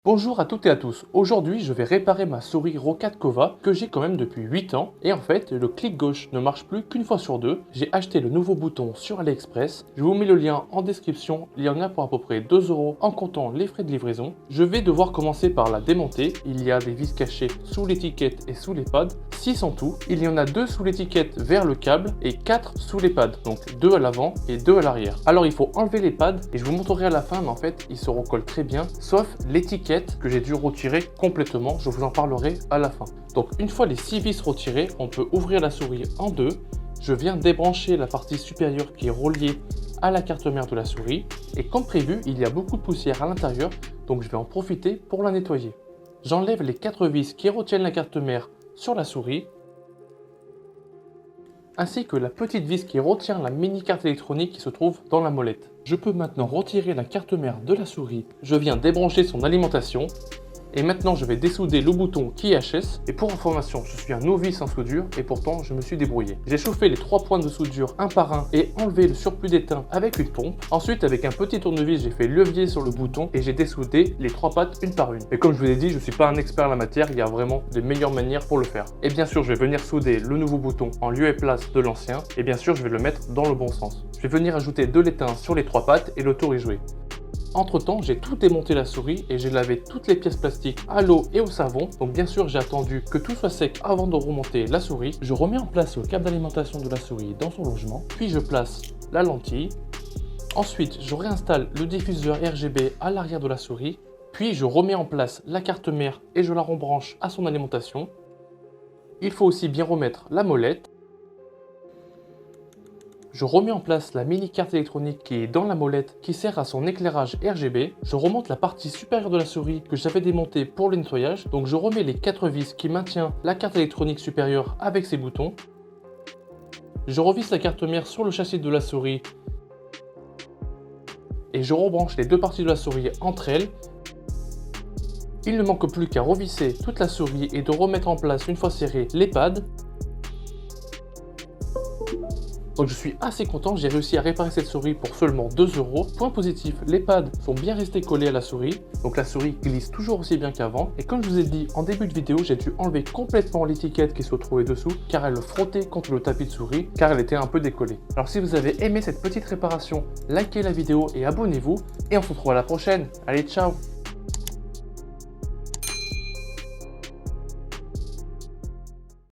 Bonjour à toutes et à tous, aujourd'hui je vais réparer ma souris Roccat Kova que j'ai quand même depuis 8 ans et en fait le clic gauche ne marche plus qu'une fois sur deux. J'ai acheté le nouveau bouton sur AliExpress, je vous mets le lien en description, il y en a pour à peu près 2 € en comptant les frais de livraison. Je vais devoir commencer par la démonter, il y a des vis cachées sous l'étiquette et sous les pads, 6 en tout, il y en a 2 sous l'étiquette vers le câble et 4 sous les pads, donc 2 à l'avant et 2 à l'arrière. Alors il faut enlever les pads et je vous montrerai à la fin mais en fait ils se recollent très bien sauf l'étiquette que j'ai dû retirer complètement, je vous en parlerai à la fin. Donc une fois les 6 vis retirées, on peut ouvrir la souris en deux. Je viens débrancher la partie supérieure qui est reliée à la carte mère de la souris et comme prévu, il y a beaucoup de poussière à l'intérieur, donc je vais en profiter pour la nettoyer. J'enlève les 4 vis qui retiennent la carte mère sur la souris ainsi que la petite vis qui retient la mini carte électronique qui se trouve dans la molette. Je peux maintenant retirer la carte mère de la souris, je viens débrancher son alimentation et maintenant je vais dessouder le bouton qui est HS et pour information je suis un novice en soudure et pourtant je me suis débrouillé. J'ai chauffé les 3 points de soudure un par un et enlevé le surplus d'étain avec une pompe. Ensuite avec un petit tournevis j'ai fait levier sur le bouton et j'ai dessoudé les 3 pattes une par une. Et comme je vous l'ai dit je ne suis pas un expert en la matière, il y a vraiment des meilleures manières pour le faire. Et bien sûr je vais venir souder le nouveau bouton en lieu et place de l'ancien et bien sûr je vais le mettre dans le bon sens. Je vais venir ajouter de l'étain sur les 3 pattes et le tour est joué. Entre temps, j'ai tout démonté la souris et j'ai lavé toutes les pièces plastiques à l'eau et au savon. Donc bien sûr, j'ai attendu que tout soit sec avant de remonter la souris. Je remets en place le câble d'alimentation de la souris dans son logement. Puis je place la lentille. Ensuite, je réinstalle le diffuseur RGB à l'arrière de la souris. Puis je remets en place la carte mère et je la rebranche à son alimentation. Il faut aussi bien remettre la molette. Je remets en place la mini carte électronique qui est dans la molette qui sert à son éclairage RGB. Je remonte la partie supérieure de la souris que j'avais démontée pour le nettoyage. Donc je remets les 4 vis qui maintiennent la carte électronique supérieure avec ses boutons. Je revisse la carte mère sur le châssis de la souris. Et je rebranche les deux parties de la souris entre elles. Il ne manque plus qu'à revisser toute la souris et de remettre en place une fois serrés les pads. Donc je suis assez content, j'ai réussi à réparer cette souris pour seulement 2 €. Point positif, les pads sont bien restés collés à la souris, donc la souris glisse toujours aussi bien qu'avant. Et comme je vous ai dit en début de vidéo, j'ai dû enlever complètement l'étiquette qui se trouvait dessous, car elle frottait contre le tapis de souris, car elle était un peu décollée. Alors si vous avez aimé cette petite réparation, likez la vidéo et abonnez-vous, et on se retrouve à la prochaine. Allez, ciao!